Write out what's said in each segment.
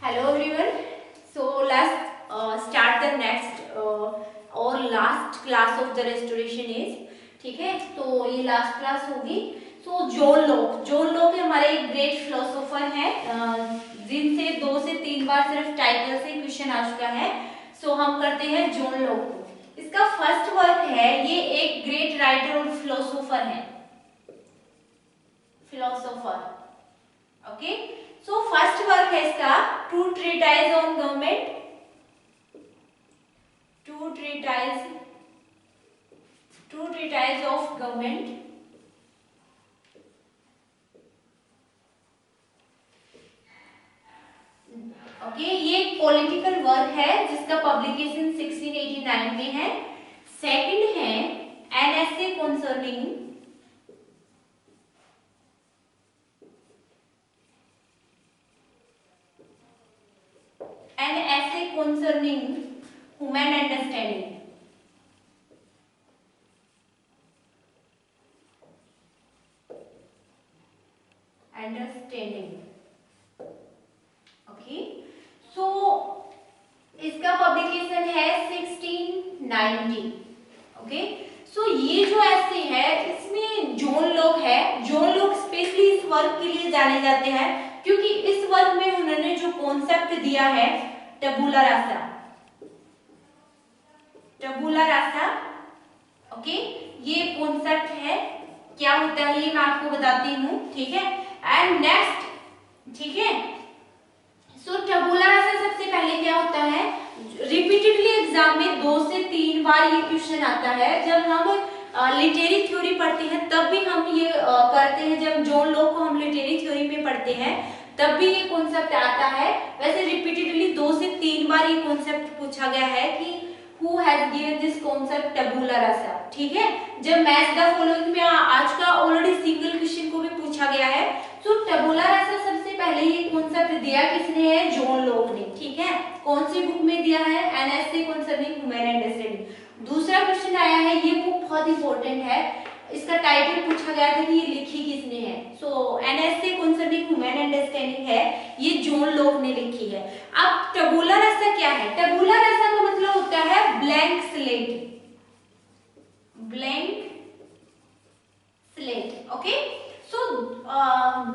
Hello everyone. So let's start the next और last class of the restoration age. ठीक है, तो ये लास्ट क्लास होगी. सो जॉन लॉक हमारे एक ग्रेट फिलोसोफर है जिनसे 2 से 3 बार सिर्फ टाइटल से क्वेश्चन आ चुका है. सो हम करते हैं जॉन लॉक को. इसका फर्स्ट वर्क है, ये एक ग्रेट राइटर और फिलोसोफर है. Philosopher, okay. So first work है इसका two treatise on government. Two treatise of government. Okay, ये पॉलिटिकल वर्क है जिसका पब्लिकेशन 1689 में है. सेकंड है an essay concerning human understanding. Okay, so इसका पब्लिकेशन है 1690. ओके, सो ये जो ऐसे है इसमें जॉन लॉक है. जॉन लॉक स्पेशली इस वर्क के लिए जाने जाते हैं क्योंकि इस वर्क में उन्होंने जो कॉन्सेप्ट दिया है टबुला रासा. ओके, ये कॉन्सेप्ट है. क्या होता है ये मैं आपको बताती हूँ. ठीक है, एंड नेक्स्ट. ठीक है, सो टबुला रासा सबसे पहले क्या होता है, रिपीटेडली एग्जाम में 2 से 3 बार ये क्वेश्चन आता है. जब हम लिटरेरी थ्योरी पढ़ते हैं तब भी हम ये करते हैं. जब जॉन लॉक को हम लिटरेरी थ्योरी में पढ़ते हैं तब भी ये कॉन्सेप्ट आता है. वैसे रिपीटेडली 2 से 3 बार ये कॉन्सेप्ट पूछा गया है कि Who has given this concept tabula rasa. ठीक है, जब मैच द फॉलोइंग में आज का ऑलरेडी सिंगल क्वेश्चन को भी पूछा गया है. तो टबुला रासा सबसे पहले ये कॉन्सेप्ट दिया किसने है, जॉन लॉक ने. ठीक है, कौन सी बुक में दिया है, an essay concerning human understanding. दूसरा क्वेश्चन आया है, ये बुक बहुत इंपॉर्टेंट है. इसका टाइटल पूछा गया था कि ये लिखी किसने है. So an essay concerning human understanding है, ये जॉन लॉक ने लिखी है. अब टबुला रासा क्या है, टबुला रासा का मतलब होता है ब्लैंक स्लेट. ओके, सो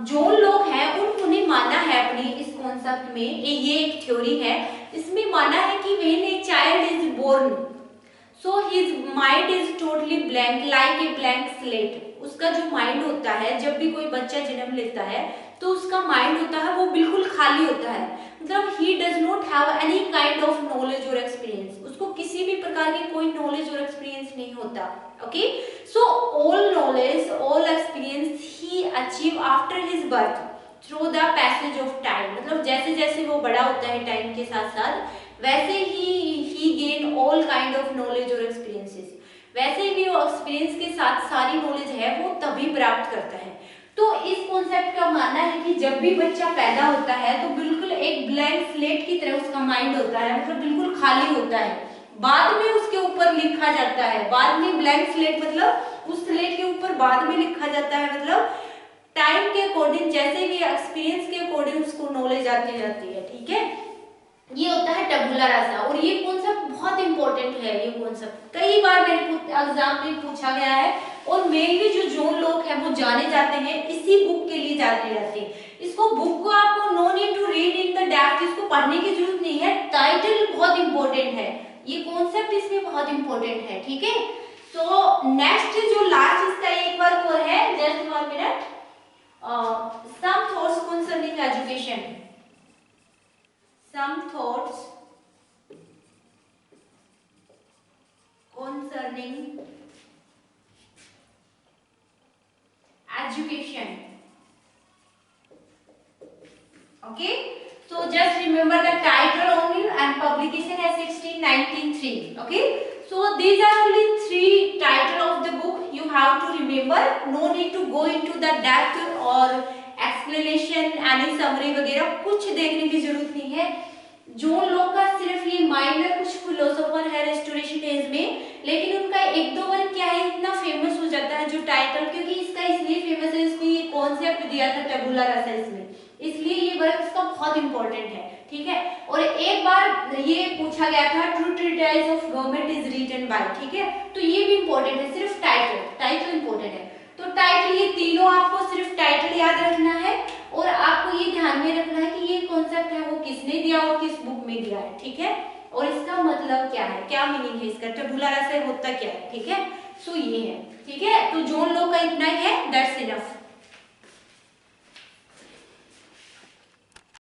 जॉन लॉक है उन्होंने माना है अपनी इस कॉन्सेप्ट में, ये एक थ्योरी है, इसमें माना है कि when a child is born so his mind is totally blank like a blank slate. उसका जो माइंड होता है, जब भी कोई बच्चा जन्म लेता है तो उसका माइंड होता है वो बिल्कुल खाली होता है. मतलब he does not have any kind of knowledge और एक्सपीरियंस. उसको किसी भी प्रकार की कोई नॉलेज और एक्सपीरियंस नहीं होता. Okay, so all knowledge all experience he achieve after his birth through the passage of time. मतलब जैसे जैसे वो बड़ा होता है टाइम के साथ साथ वैसे ही gain all kind of knowledge और एक्सपीरियंसेस. वैसे ही वो एक्सपीरियंस के साथ सारी नॉलेज है वो तभी प्राप्त करता है. तो इस कॉन्सेप्ट का मानना है कि जब भी बच्चा पैदा होता है तो बिल्कुल एक ब्लैंक स्लेट की तरह उसका माइंड होता है, मतलब बिल्कुल खाली होता है. बाद में उसके ऊपर लिखा जाता है. बाद में ब्लैंक स्लेट मतलब उस स्लेट के ऊपर बाद में लिखा जाता है. मतलब टाइम के अकॉर्डिंग जैसे भी एक्सपीरियंस के अकॉर्डिंग उसको नॉलेज आती जाती है. ठीक है, ये होता है टबुला रासा. और ये कॉन्सेप्ट बहुत इंपॉर्टेंट है. ये कॉन्सेप्ट कई बार एग्जाम में पूछा गया है और मेनली जो जॉन लॉक है वो जाने जाते हैं इसी बुक के लिए जाने जाते हैं. इसको बुक को आपको no need to read in the depth, इसको पढ़ने की जरूरत नहीं है. टाइटल बहुत इंपॉर्टेंट है, ये कॉन्सेप्ट इसमें बहुत इंपॉर्टेंट है. ठीक है, तो नेक्स्ट जो लास्ट इसका एक वर्क और है, just 1 minute. Some thoughts concerning education. Some thoughts concerning education. Okay, so just remember the title only and publication as 1693. Okay, so these are only 3 title of the book you have to remember. No need to go into the depth or explanation any summary वगैरह कुछ देखने की जरूरत नहीं है. John Locke का सिर्फ ये माइनर कुछ फिलोसोफर है रेस्टोरेशन एज में, लेकिन उनका एक दो वर्क क्या है इतना फेमस हो जाता है जो टाइटल, क्योंकि इसका इसलिए फेमस है, इसको ये कॉन्सेप्ट दिया था टेबुला रासा इसमें, इसलिए ये वर्क इसका बहुत इंपॉर्टेंट है, ठीक है। और एक बार ये पूछा गया था true treatise of government is written by, ठीक है, तो ये भी इंपॉर्टेंट है, सिर्फ टाइटल इंपॉर्टेंट है। तो टाइटल ये तीनों आपको सिर्फ टाइटल याद रखना है और आपको ये ध्यान में रखना है कि ये कॉन्सेप्ट है वो किसने दिया और किस बुक में दिया है, ठीक है, और इसका मतलब क्या है, क्या मीनिंग है इसका, टेबुला रासा होता क्या है, ठीक है। सो ये है, ठीक है, तो जॉन लॉक का इतना ही है, दैट्स इनफ।